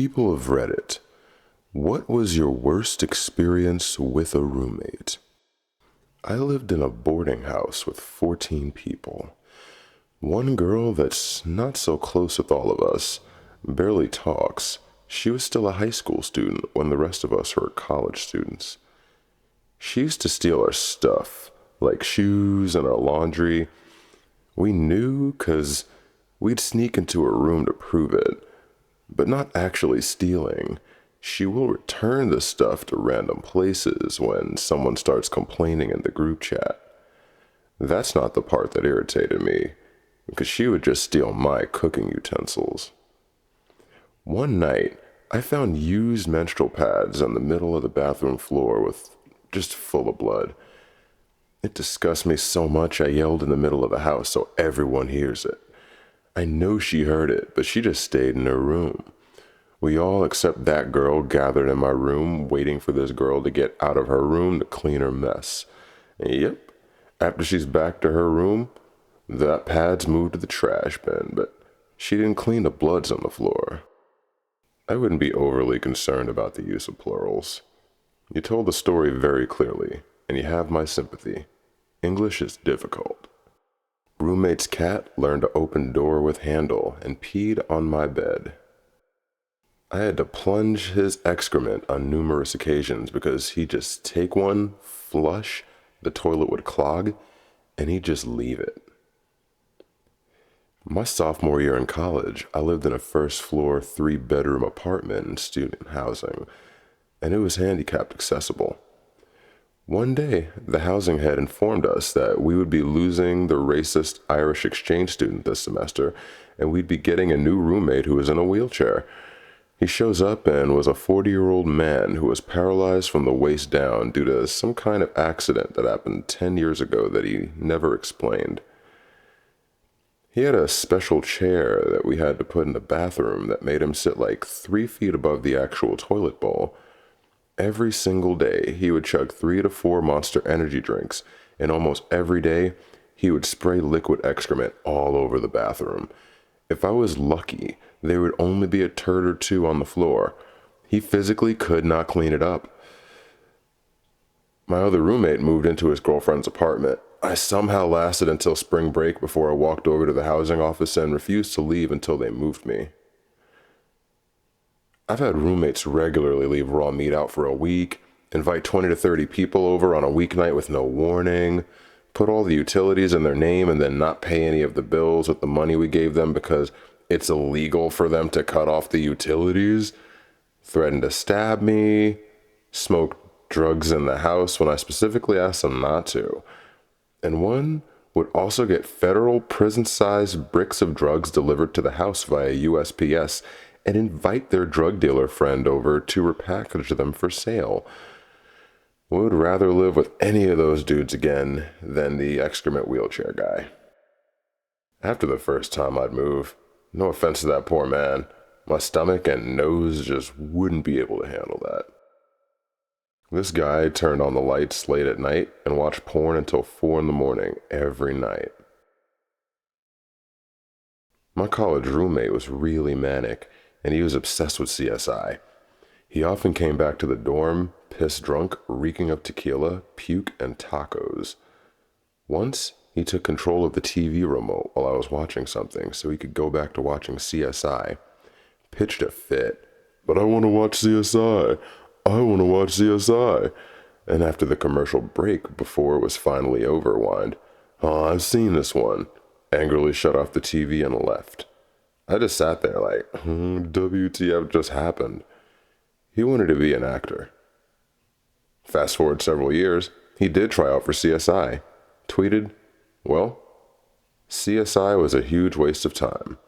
People of Reddit, what was your worst experience with a roommate? I lived in a boarding house with 14 people. One girl that's not so close with all of us barely talks. She was still a high school student when the rest of us were college students. She used to steal our stuff, like shoes and our laundry. We knew 'cause we'd sneak into her room to prove it, but not actually stealing. She will return the stuff to random places when someone starts complaining in the group chat. That's not the part that irritated me, because she would just steal my cooking utensils. One night, I found used menstrual pads on the middle of the bathroom floor with just full of blood. It disgusts me so much I yelled in the middle of the house so everyone hears it. I know she heard it, but she just stayed in her room. We all, except that girl, gathered in my room, waiting for this girl to get out of her room to clean her mess. And yep, after she's back to her room, that pad's moved to the trash bin, but she didn't clean the bloods on the floor. I wouldn't be overly concerned about the use of plurals. You told the story very clearly, and you have my sympathy. English is difficult. Roommate's cat learned to open door with handle and peed on my bed. I had to plunge his excrement on numerous occasions because he'd just take one, flush, the toilet would clog, and he'd just leave it. My sophomore year in college, I lived in a first-floor, 3-bedroom apartment in student housing, and it was handicapped accessible. One day, the housing head informed us that we would be losing the racist Irish exchange student this semester, and we'd be getting a new roommate who was in a wheelchair. He shows up and was a 40-year-old man who was paralyzed from the waist down due to some kind of accident that happened 10 years ago that he never explained. He had a special chair that we had to put in the bathroom that made him sit like 3 feet above the actual toilet bowl. Every single day, he would chug 3 to 4 Monster Energy drinks, and almost every day, he would spray liquid excrement all over the bathroom. If I was lucky, there would only be a turd or two on the floor. He physically could not clean it up. My other roommate moved into his girlfriend's apartment. I somehow lasted until spring break before I walked over to the housing office and refused to leave until they moved me. I've had roommates regularly leave raw meat out for a week, invite 20 to 30 people over on a weeknight with no warning, put all the utilities in their name and then not pay any of the bills with the money we gave them because it's illegal for them to cut off the utilities, threaten to stab me, smoke drugs in the house when I specifically asked them not to. And one would also get federal prison-sized bricks of drugs delivered to the house via USPS and invite their drug dealer friend over to repackage them for sale. We would rather live with any of those dudes again than the excrement wheelchair guy. After the first time I'd move, no offense to that poor man, my stomach and nose just wouldn't be able to handle that. This guy turned on the lights late at night and watched porn until 4 in the morning every night. My college roommate was really manic, and he was obsessed with CSI. He often came back to the dorm, pissed drunk, reeking of tequila, puke, and tacos. Once, he took control of the TV remote while I was watching something so he could go back to watching CSI. Pitched a fit. But I want to watch CSI. I want to watch CSI. And after the commercial break, before it was finally over, whined, "Oh, I've seen this one." Angrily shut off the TV and left. I just sat there like, WTF just happened. He wanted to be an actor. Fast forward several years, he did try out for CSI. Tweeted, "Well, CSI was a huge waste of time."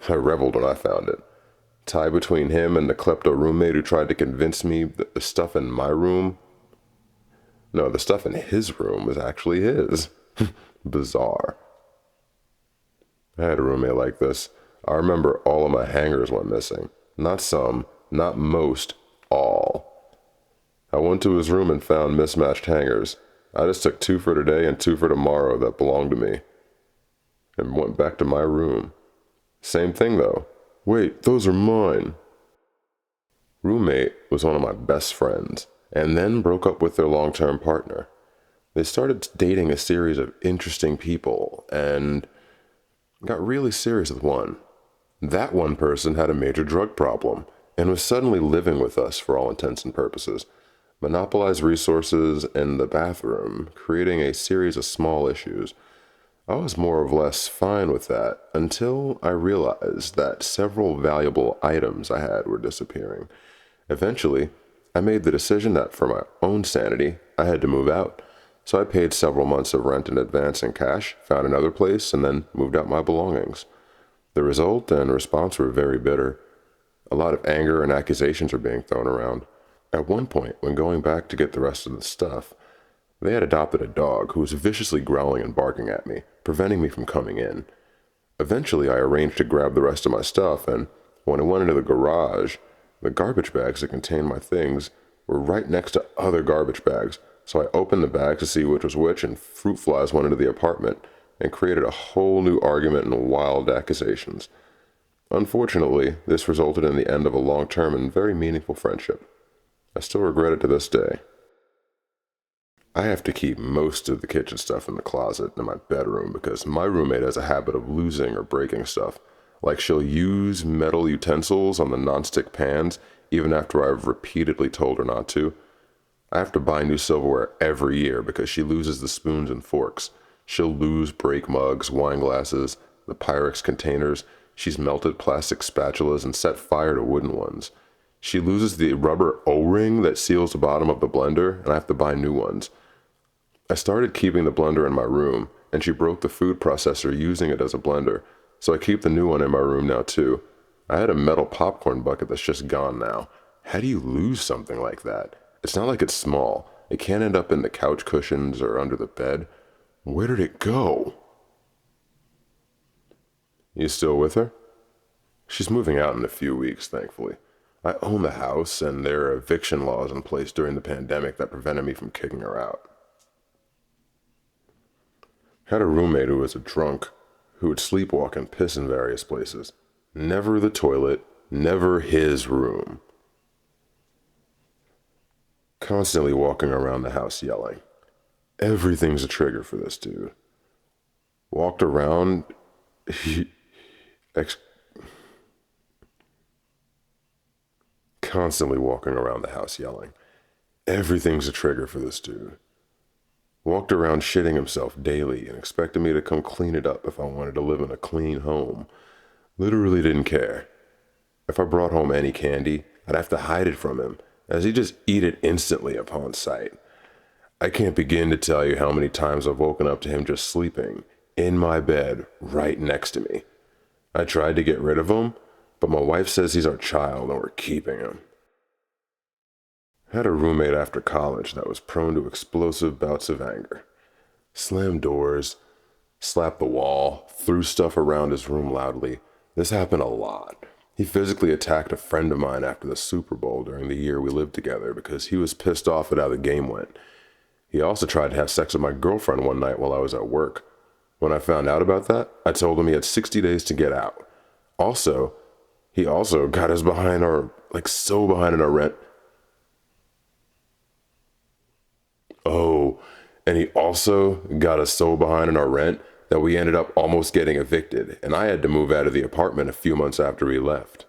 I reveled when I found it. Tie between him and the klepto roommate who tried to convince me that the stuff in my room, no, the stuff in his room was actually his. Bizarre. I had a roommate like this. I remember all of my hangers went missing. Not some, not most, all. I went to his room and found mismatched hangers. I just took 2 for today and 2 for tomorrow that belonged to me and went back to my room. Same thing though. Wait, those are mine. roommate was one of my best friends and then broke up with their long-term partner. They started dating a series of interesting people and got really serious with one. That one person had a major drug problem and was suddenly living with us for all intents and purposes, monopolized resources in the bathroom, creating a series of small issues. I was more or less fine with that until I realized that several valuable items I had were disappearing. Eventually, I made the decision that for my own sanity, I had to move out. So I paid several months of rent in advance in cash, found another place, and then moved out my belongings. The result and response were very bitter. A lot of anger and accusations were being thrown around. At one point, when going back to get the rest of the stuff, they had adopted a dog who was viciously growling and barking at me, preventing me from coming in. Eventually, I arranged to grab the rest of my stuff, and when I went into the garage, the garbage bags that contained my things were right next to other garbage bags, so I opened the bags to see which was which, and fruit flies went into the apartment and created a whole new argument and wild accusations. Unfortunately, this resulted in the end of a long-term and very meaningful friendship. I still regret it to this day. I have to keep most of the kitchen stuff in the closet in my bedroom because my roommate has a habit of losing or breaking stuff. Like she'll use metal utensils on the nonstick pans even after I've repeatedly told her not to. I have to buy new silverware every year because she loses the spoons and forks. She'll lose break mugs, wine glasses, the Pyrex containers. She's melted plastic spatulas and set fire to wooden ones. She loses the rubber O-ring that seals the bottom of the blender, and I have to buy new ones. I started keeping the blender in my room, and she broke the food processor using it as a blender, so I keep the new one in my room now too. I had a metal popcorn bucket that's just gone now. How do you lose something like that? It's not like it's small. It can't end up in the couch cushions or under the bed. Where did it go? You still with her? She's moving out in a few weeks, thankfully. I own the house, and there are eviction laws in place during the pandemic that prevented me from kicking her out. Had a roommate who was a drunk, who would sleepwalk and piss in various places. Never the toilet, never his room. Constantly walking around the house yelling. Everything's a trigger for this dude. Walked around, constantly walking around the house yelling. Everything's a trigger for this dude. Walked around shitting himself daily and expected me to come clean it up if I wanted to live in a clean home. Literally didn't care. If I brought home any candy, I'd have to hide it from him, as he'd just eat it instantly upon sight. I can't begin to tell you how many times I've woken up to him just sleeping in my bed right next to me. I tried to get rid of him, but my wife says he's our child and we're keeping him. Had a roommate after college that was prone to explosive bouts of anger. Slammed doors, slapped the wall, threw stuff around his room loudly. This happened a lot. He physically attacked a friend of mine after the Super Bowl during the year we lived together because he was pissed off at how the game went. He also tried to have sex with my girlfriend one night while I was at work. When I found out about that, I told him he had 60 days to get out. He also got us behind so behind in our rent. Oh, and he also got us so behind in our rent that we ended up almost getting evicted, and I had to move out of the apartment a few months after he left.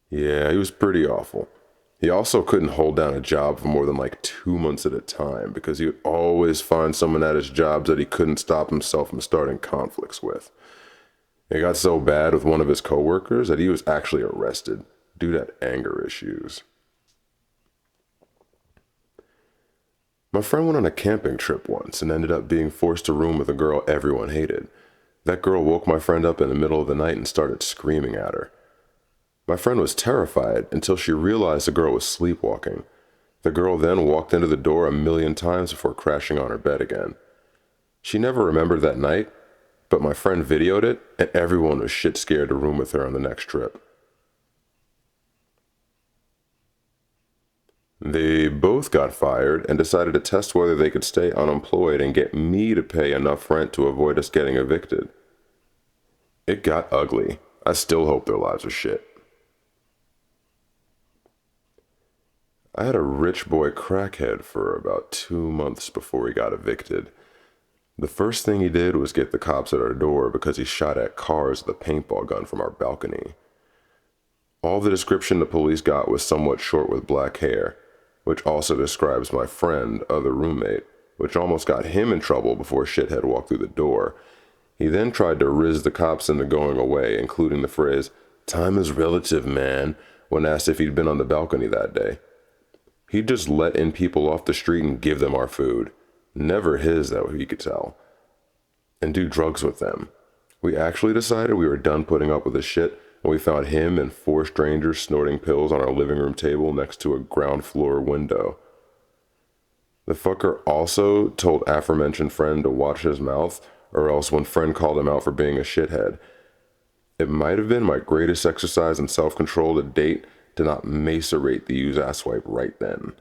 Yeah, he was pretty awful. He also couldn't hold down a job for more than 2 months at a time because he would always find someone at his jobs that he couldn't stop himself from starting conflicts with. It got so bad with one of his coworkers that he was actually arrested due to anger issues. My friend went on a camping trip once and ended up being forced to room with a girl everyone hated. That girl woke my friend up in the middle of the night and started screaming at her. My friend was terrified until she realized the girl was sleepwalking. The girl then walked into the door a million times before crashing on her bed again. She never remembered that night, but my friend videoed it, and everyone was shit scared to room with her on the next trip. They both got fired and decided to test whether they could stay unemployed and get me to pay enough rent to avoid us getting evicted. It got ugly. I still hope their lives are shit. I had a rich boy crackhead for about 2 months before he got evicted. The first thing he did was get the cops at our door because he shot at cars with a paintball gun from our balcony. All the description the police got was somewhat short with black hair, which also describes my friend, other roommate, which almost got him in trouble before shithead walked through the door. He then tried to riz the cops into going away, including the phrase, "Time is relative, man," when asked if he'd been on the balcony that day. He'd just let in people off the street and give them our food. Never his, that he could tell. And do drugs with them. We actually decided we were done putting up with this shit when we found him and 4 strangers snorting pills on our living room table next to a ground floor window. The fucker also told aforementioned friend to watch his mouth, or else when friend called him out for being a shithead. It might have been my greatest exercise in self-control to date to not macerate the use asswipe right then.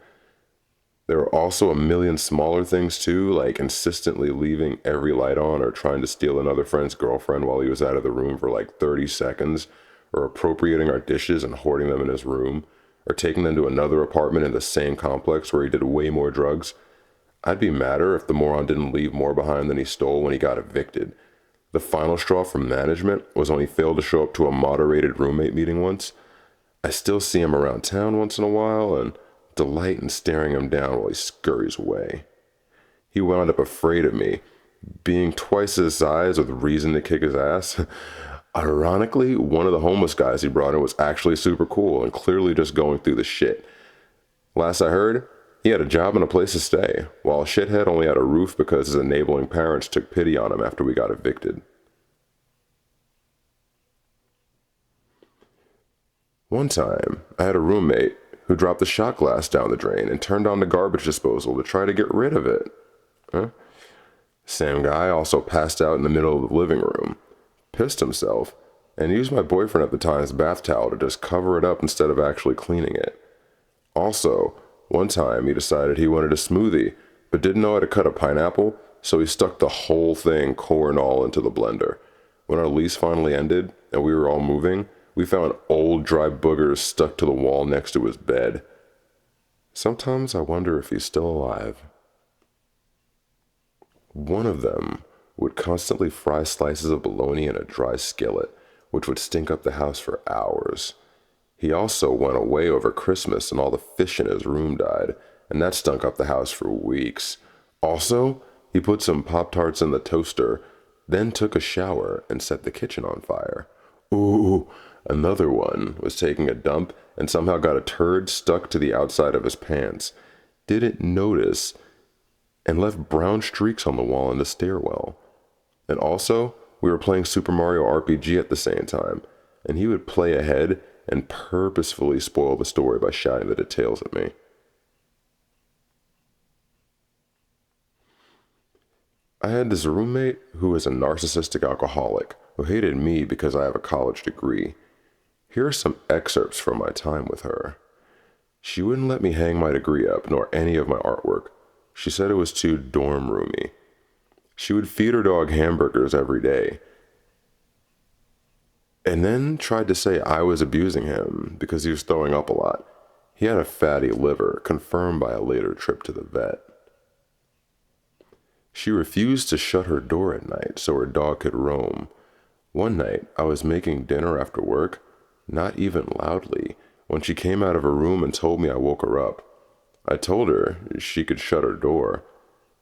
There were also a million smaller things too, like insistently leaving every light on or trying to steal another friend's girlfriend while he was out of the room for like 30 seconds, or appropriating our dishes and hoarding them in his room, or taking them to another apartment in the same complex where he did way more drugs. I'd be madder if the moron didn't leave more behind than he stole when he got evicted. The final straw from management was when he failed to show up to a moderated roommate meeting once. I still see him around town once in a while and delight in staring him down while he scurries away. He wound up afraid of me, being twice his size with reason to kick his ass. Ironically, one of the homeless guys he brought in was actually super cool and clearly just going through the shit. Last I heard, he had a job and a place to stay, while a shithead only had a roof because his enabling parents took pity on him after we got evicted. One time, I had a roommate who dropped the shot glass down the drain and turned on the garbage disposal to try to get rid of it. Same guy also passed out in the middle of the living room, pissed himself, and used my boyfriend at the time's bath towel to just cover it up instead of actually cleaning it. Also, one time he decided he wanted a smoothie, but didn't know how to cut a pineapple, so he stuck the whole thing, core and all, into the blender. When our lease finally ended and we were all moving, we found old dry boogers stuck to the wall next to his bed. Sometimes I wonder if he's still alive. One of them would constantly fry slices of bologna in a dry skillet, which would stink up the house for hours. He also went away over Christmas and all the fish in his room died, and that stunk up the house for weeks. Also, he put some Pop-Tarts in the toaster, then took a shower and set the kitchen on fire. Ooh, another one was taking a dump and somehow got a turd stuck to the outside of his pants. Didn't notice and left brown streaks on the wall in the stairwell. And also, we were playing Super Mario RPG at the same time, and he would play ahead and purposefully spoil the story by shouting the details at me. I had this roommate who was a narcissistic alcoholic who hated me because I have a college degree. Here are some excerpts from my time with her. She wouldn't let me hang my degree up, nor any of my artwork. She said it was too dorm roomy. She would feed her dog hamburgers every day, and then tried to say I was abusing him because he was throwing up a lot. He had a fatty liver, confirmed by a later trip to the vet. She refused to shut her door at night so her dog could roam. One night, I was making dinner after work, not even loudly, when she came out of her room and told me I woke her up. I told her she could shut her door.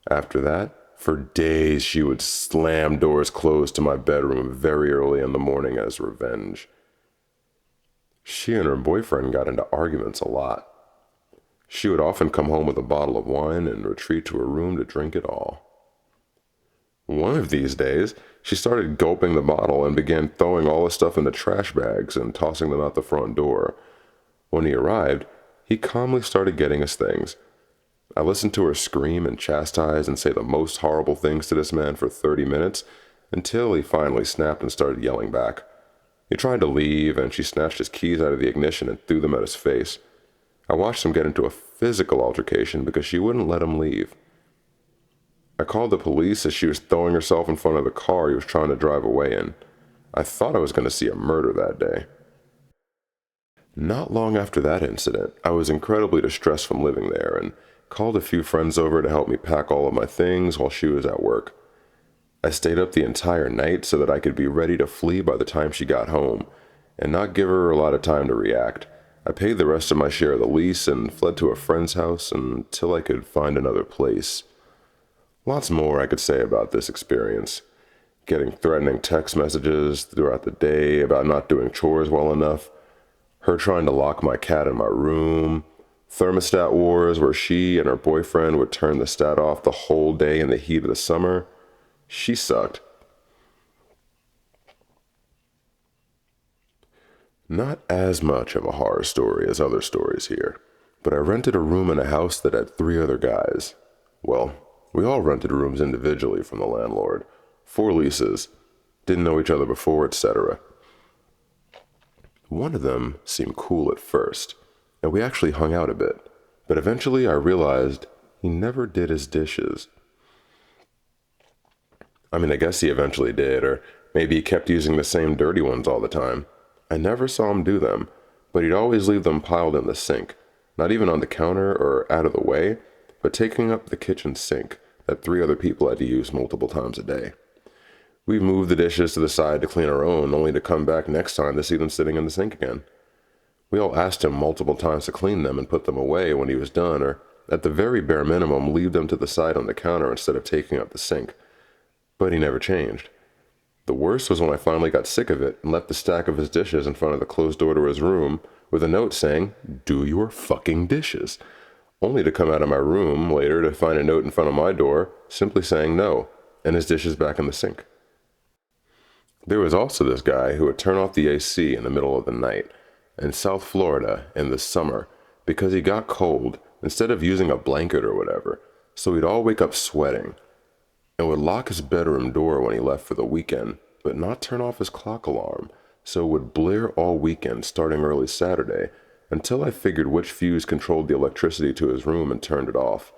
After that, for days she would slam doors closed to my bedroom very early in the morning as revenge. She and her boyfriend got into arguments a lot. She would often come home with a bottle of wine and retreat to her room to drink it all. One of these days, she started gulping the bottle and began throwing all the stuff into trash bags and tossing them out the front door. When he arrived, he calmly started getting us things. I listened to her scream and chastise and say the most horrible things to this man for 30 minutes until he finally snapped and started yelling back. He tried to leave, and she snatched his keys out of the ignition and threw them at his face. I watched him get into a physical altercation because she wouldn't let him leave. I called the police as she was throwing herself in front of the car he was trying to drive away in. I thought I was going to see a murder that day. Not long after that incident, I was incredibly distressed from living there and called a few friends over to help me pack all of my things while she was at work. I stayed up the entire night so that I could be ready to flee by the time she got home and not give her a lot of time to react. I paid the rest of my share of the lease and fled to a friend's house until I could find another place. Lots more I could say about this experience. Getting threatening text messages throughout the day about not doing chores well enough, her trying to lock my cat in my room, thermostat wars where she and her boyfriend would turn the stat off the whole day in the heat of the summer. She sucked. Not as much of a horror story as other stories here, but I rented a room in a house that had 3 other guys. Well, we all rented rooms individually from the landlord. 4 leases. Didn't know each other before, etc. One of them seemed cool at first, and we actually hung out a bit, but eventually I realized he never did his dishes. I guess he eventually did, or maybe he kept using the same dirty ones all the time. I never saw him do them, but he'd always leave them piled in the sink, not even on the counter or out of the way, but taking up the kitchen sink that 3 other people had to use multiple times a day. We moved the dishes to the side to clean our own, only to come back next time to see them sitting in the sink again. We all asked him multiple times to clean them and put them away when he was done, or at the very bare minimum leave them to the side on the counter instead of taking up the sink. But he never changed. The worst was when I finally got sick of it and left the stack of his dishes in front of the closed door to his room with a note saying, "Do your fucking dishes," only to come out of my room later to find a note in front of my door simply saying no, and his dishes back in the sink. There was also this guy who would turn off the AC in the middle of the night in South Florida in the summer because he got cold instead of using a blanket or whatever, so we'd all wake up sweating, and would lock his bedroom door when he left for the weekend, but not turn off his clock alarm, so it would blare all weekend starting early Saturday until I figured which fuse controlled the electricity to his room and turned it off.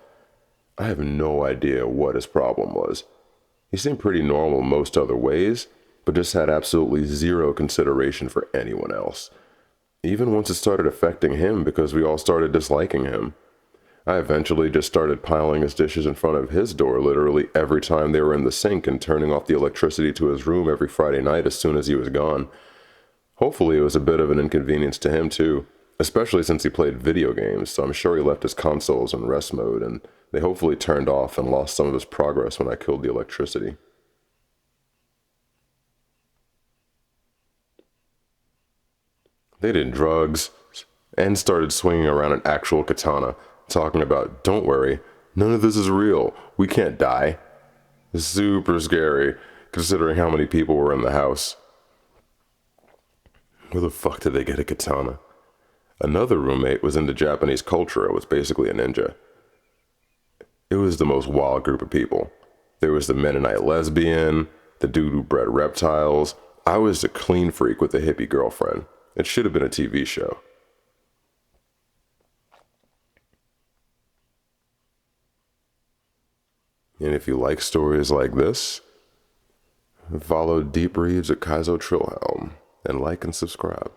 I have no idea what his problem was. He seemed pretty normal most other ways, but just had absolutely zero consideration for anyone else. Even once it started affecting him because we all started disliking him. I eventually just started piling his dishes in front of his door literally every time they were in the sink and turning off the electricity to his room every Friday night as soon as he was gone. Hopefully it was a bit of an inconvenience to him too, especially since he played video games, so I'm sure he left his consoles in rest mode and they hopefully turned off and lost some of his progress when I killed the electricity. They did drugs and started swinging around an actual katana, talking about, "Don't worry, none of this is real. We can't die." Super scary, considering how many people were in the house. Where the fuck did they get a katana? Another roommate was into Japanese culture and was basically a ninja. It was the most wild group of people. There was the Mennonite lesbian, the dude who bred reptiles. I was the clean freak with the hippie girlfriend. It should have been a TV show. And if you like stories like this, follow Deep Reads at Kaizo Trillhelm and like and subscribe.